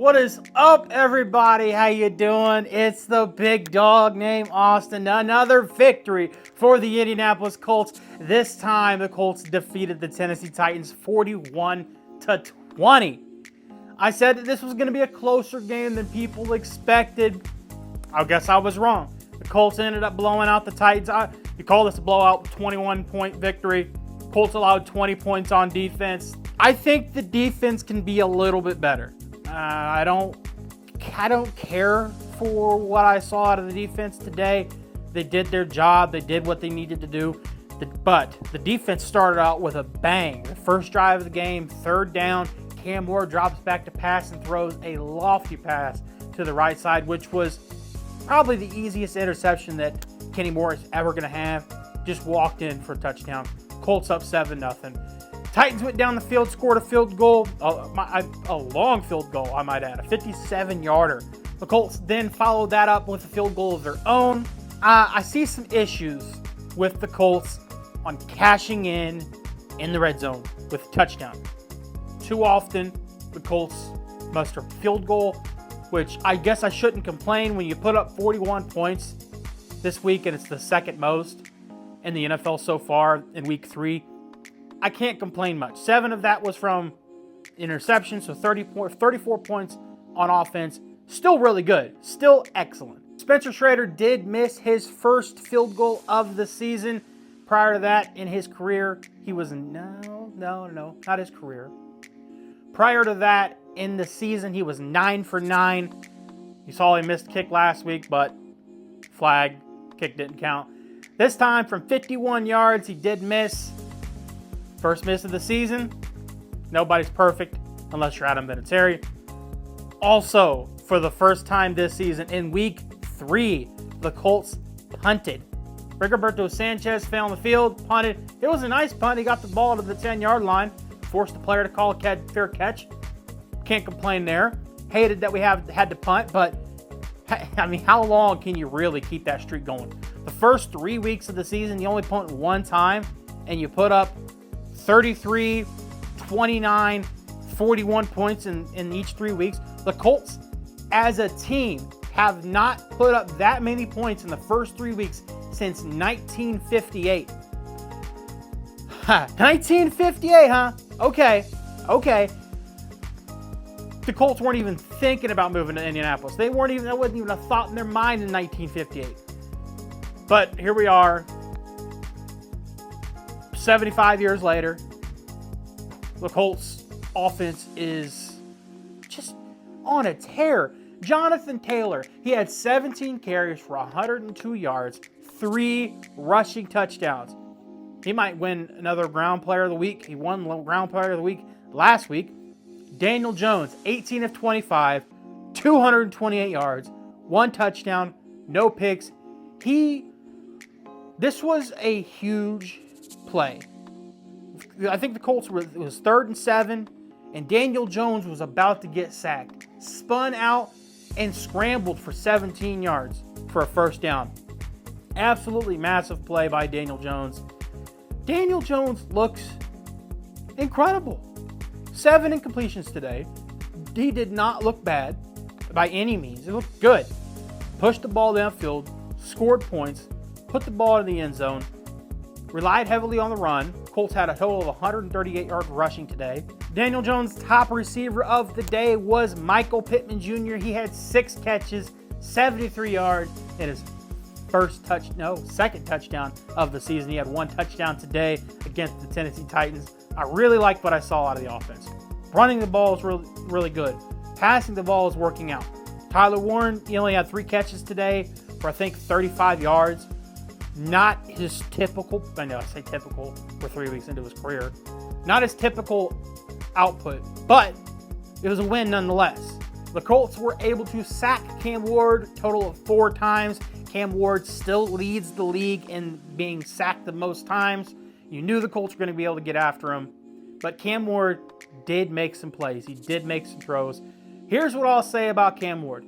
What is up, everybody? How you doing? It's the big dog named Austin. Another victory for the Indianapolis Colts. This time, the Colts defeated the Tennessee Titans 41-20. I said that this was going to be a closer game than people expected. I guess I was wrong. The Colts ended up blowing out the Titans. You call this a blowout, 21-point victory. Colts allowed 20 points on defense. I think the defense can be a little bit better. I don't care for what I saw out of the defense today. They did their job. They did what they needed to do. But the defense started out with a bang. The first drive of the game, third down, Cam Ward drops back to pass and throws a lofty pass to the right side, which was probably the easiest interception that Kenny Moore is ever going to have. Just walked in for a touchdown. Colts up 7-0. Titans went down the field, scored a field goal, a long field goal, I might add, a 57-yarder. The Colts then followed that up with a field goal of their own. I see some issues with the Colts on cashing in the red zone with a touchdown. Too often, the Colts muster a field goal, which I guess I shouldn't complain when you put up 41 points this week, and it's the second most in the NFL so far in week 3. I can't complain much. 7 of that was from interception, so 34 points on offense. Still really good. Still excellent. Spencer Schrader did miss his first field goal of the season. Prior to that, in his career, he was not his career. Prior to that, in the season, he was 9 for 9. You saw he missed kick last week, but flag, kick didn't count. This time, from 51 yards, he did miss. First miss of the season. Nobody's perfect unless you're Adam Vinatieri. Also, for the first time this season, in week 3, the Colts punted. Rigoberto Sanchez fell on the field, punted. It was a nice punt. He got the ball to the 10-yard line, forced the player to call a fair catch. Can't complain there. Hated that we had to punt, but I mean, how long can you really keep that streak going? The first 3 weeks of the season, you only punt one time, and you put up 33, 29, 41 points in each 3 weeks. The Colts, as a team, have not put up that many points in the first 3 weeks since 1958. 1958, huh? Okay. The Colts weren't even thinking about moving to Indianapolis. That wasn't even a thought in their mind in 1958. But here we are, 75 years later. The Colts offense is just on a tear. Jonathan Taylor, he had 17 carries for 102 yards, 3 rushing touchdowns. He might win another ground player of the week. He won ground player of the week last week. Daniel Jones, 18 of 25, 228 yards, 1 touchdown, no picks. This was a huge play. I think the Colts it was 3rd and 7, and Daniel Jones was about to get sacked. Spun out and scrambled for 17 yards for a first down. Absolutely massive play by Daniel Jones. Daniel Jones looks incredible. 7 incompletions today. He did not look bad by any means. It looked good. Pushed the ball downfield, scored points, put the ball in the end zone, relied heavily on the run. Colts had a total of 138 yards rushing today. Daniel Jones' top receiver of the day was Michael Pittman Jr. He had 6 catches, 73 yards in his second touchdown of the season. He had 1 touchdown today against the Tennessee Titans. I really liked what I saw out of the offense. Running the ball is really, really good. Passing the ball is working out. Tyler Warren, he only had 3 catches today for, I think, 35 yards. Not his typical, I know I say typical, we're 3 weeks into his career. Not his typical output, but it was a win nonetheless. The Colts were able to sack Cam Ward a total of 4 times. Cam Ward still leads the league in being sacked the most times. You knew the Colts were going to be able to get after him, but Cam Ward did make some plays. He did make some throws. Here's what I'll say about Cam Ward.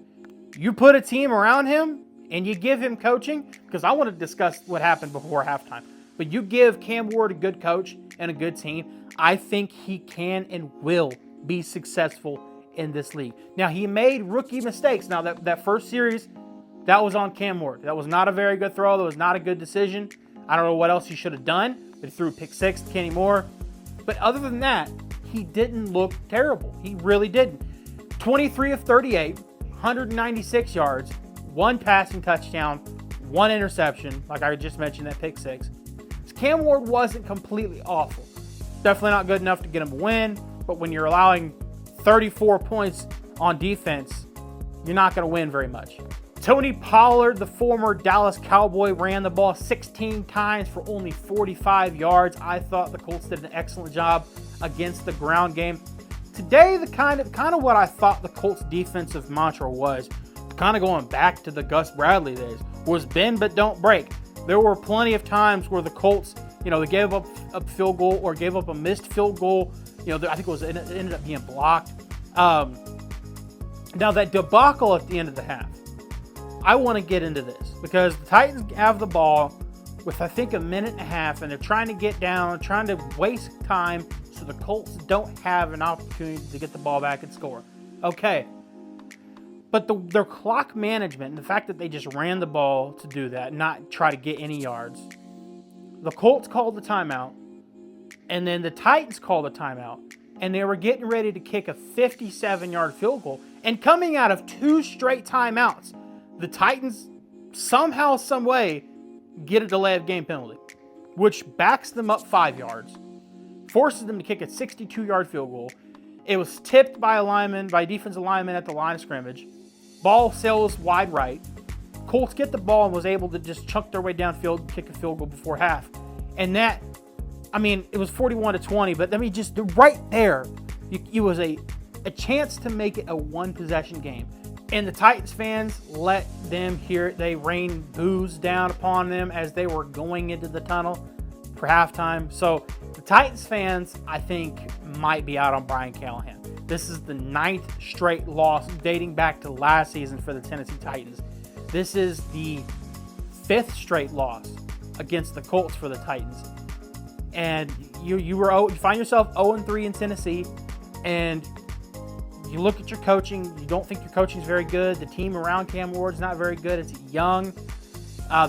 You put a team around him and you give him coaching, because I want to discuss what happened before halftime, but you give Cam Ward a good coach and a good team, I think he can and will be successful in this league. Now, he made rookie mistakes. Now, that first series, that was on Cam Ward. That was not a very good throw. That was not a good decision. I don't know what else he should have done. But he threw pick 6 to Kenny Moore. But other than that, he didn't look terrible. He really didn't. 23 of 38, 196 yards, 1 passing touchdown, 1 interception, like I just mentioned, that pick 6. So Cam Ward wasn't completely awful. Definitely not good enough to get him a win, but when you're allowing 34 points on defense, you're not going to win very much. Tony Pollard, the former Dallas Cowboy, ran the ball 16 times for only 45 yards. I thought the Colts did an excellent job against the ground game. Today, the kind of what I thought the Colts' defensive mantra was, kind of going back to the Gus Bradley days, was bend but don't break. There were plenty of times where the Colts, they gave up a field goal or gave up a missed field goal. I think it ended up being blocked. Now that debacle at the end of the half, I want to get into this because the Titans have the ball with, I think, a minute and a half, and they're trying to get down, trying to waste time so the Colts don't have an opportunity to get the ball back and score. Okay. But their clock management and the fact that they just ran the ball to do that, not try to get any yards. The Colts called the timeout, and then the Titans called the timeout, and they were getting ready to kick a 57-yard field goal. And coming out of 2 straight timeouts, the Titans somehow, some way, get a delay of game penalty, which backs them up 5 yards, forces them to kick a 62-yard field goal. It was tipped by a defensive lineman at the line of scrimmage. Ball sails wide right. Colts get the ball and was able to just chunk their way downfield and kick a field goal before half. And that, it was 41-20, but just right there, it was a chance to make it a one-possession game. And the Titans fans let them hear it. They rained boos down upon them as they were going into the tunnel for halftime. So the Titans fans, I think, might be out on Brian Callahan. This is the 9th straight loss dating back to last season for the Tennessee Titans. This is the 5th straight loss against the Colts for the Titans. And you find yourself 0-3 in Tennessee, and you look at your coaching, you don't think your coaching is very good. The team around Cam Ward is not very good. It's young.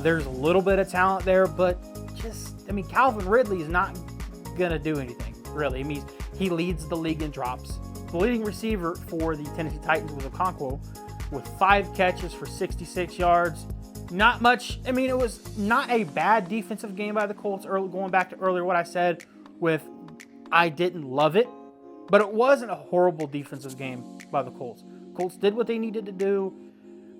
There's a little bit of talent there, but Calvin Ridley is not going to do anything, really. He leads the league in drops. The leading receiver for the Tennessee Titans was Okonkwo with 5 catches for 66 yards. Not much. It was not a bad defensive game by the Colts, going back to earlier what I said with I didn't love it. But it wasn't a horrible defensive game by the Colts. Colts did what they needed to do.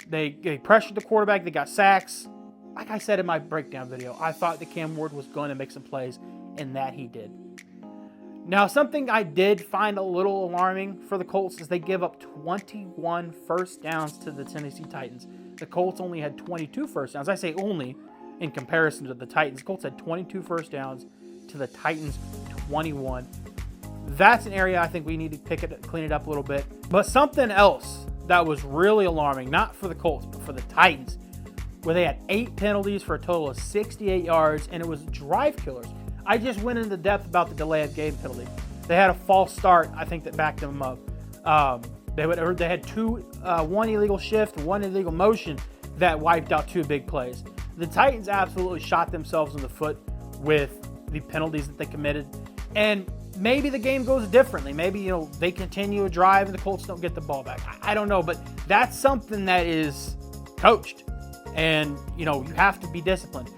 They pressured the quarterback. They got sacks. Like I said in my breakdown video, I thought that Cam Ward was going to make some plays, and that he did. Now, something I did find a little alarming for the Colts is they give up 21 first downs to the Tennessee Titans. The Colts only had 22 first downs. I say only in comparison to the Titans. The Colts had 22 first downs to the Titans' 21. That's an area I think we need to clean it up a little bit. But something else that was really alarming, not for the Colts, but for the Titans, where they had 8 penalties for a total of 68 yards, and it was drive killers. I just went into depth about the delay of game penalty. They had a false start, I think, that backed them up. They had 1 illegal shift, 1 illegal motion that wiped out 2 big plays. The Titans absolutely shot themselves in the foot with the penalties that they committed. And maybe the game goes differently. Maybe, they continue a drive and the Colts don't get the ball back. I don't know, but that's something that is coached. And, you have to be disciplined.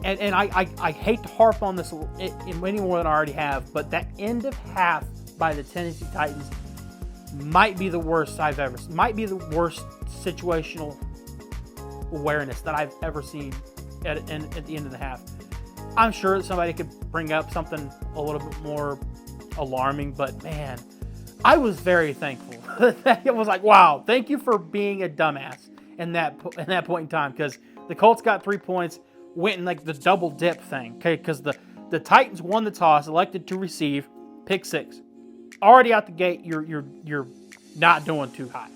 And I hate to harp on this any more than I already have, but that end of half by the Tennessee Titans might be the worst might be the worst situational awareness that I've ever seen at the end of the half. I'm sure that somebody could bring up something a little bit more alarming, but man, I was very thankful. It was like, wow, thank you for being a dumbass in that point in time, because the Colts got 3 points, went in like the double dip thing, okay? Because the Titans won the toss, elected to receive, pick 6. Already out the gate, you're not doing too hot.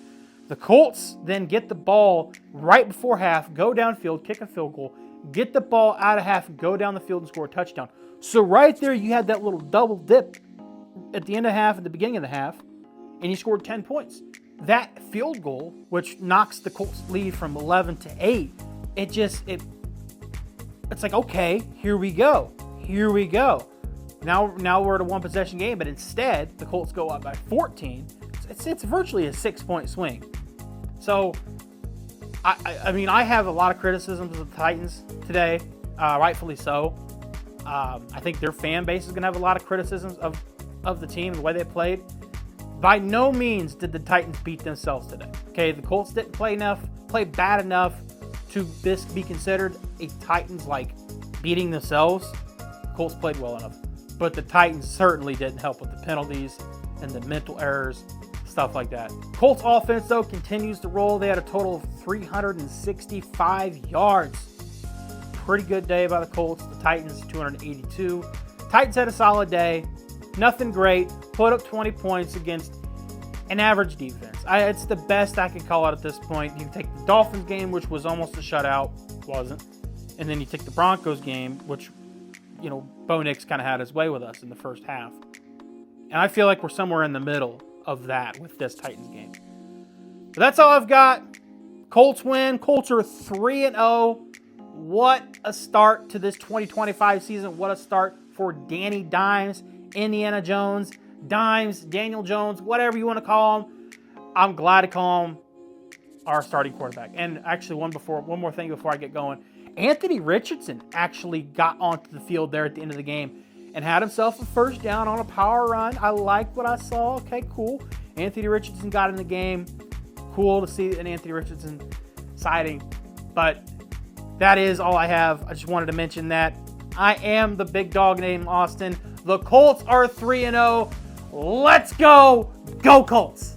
The Colts then get the ball right before half, go downfield, kick a field goal, get the ball out of half, go down the field and score a touchdown. So right there, you had that little double dip at the end of half, at the beginning of the half, and he scored 10 points. That field goal, which knocks the Colts lead from 11 to 8, it's like, okay, here we go. Now we're at a one possession game, but instead the Colts go up by 14. It's virtually a 6-point swing. So, I mean, I have a lot of criticisms of the Titans today, rightfully so. I think their fan base is going to have a lot of criticisms of the team and the way they played. By no means did the Titans beat themselves today. Okay, the Colts didn't play bad enough to this be considered a Titans like beating themselves. The Colts played well enough, but the Titans certainly didn't help with the penalties and the mental errors, stuff like that. Colts offense though continues to roll. They had a total of 365 yards. Pretty good day by the Colts. The Titans 282. Titans had a solid day. Nothing great. Put up 20 points against an average defense. It's the best I can call it at this point. You can take the Dolphins game, which was almost a shutout. Wasn't. And then you take the Broncos game, which, you know, Bo Nix kind of had his way with us in the first half. And I feel like we're somewhere in the middle of that with this Titans game. But that's all I've got. Colts win. Colts are 3-0. What a start to this 2025 season. What a start for Danny Dimes, Indiana Jones, Dimes, Daniel Jones, whatever you want to call him. I'm glad to call him our starting quarterback. And actually, one more thing before I get going. Anthony Richardson actually got onto the field there at the end of the game and had himself a first down on a power run. I like what I saw. Okay, cool. Anthony Richardson got in the game. Cool to see an Anthony Richardson sighting. But that is all I have. I just wanted to mention that. I am the big dog named Austin. The Colts are 3-0. Let's go. Go Colts.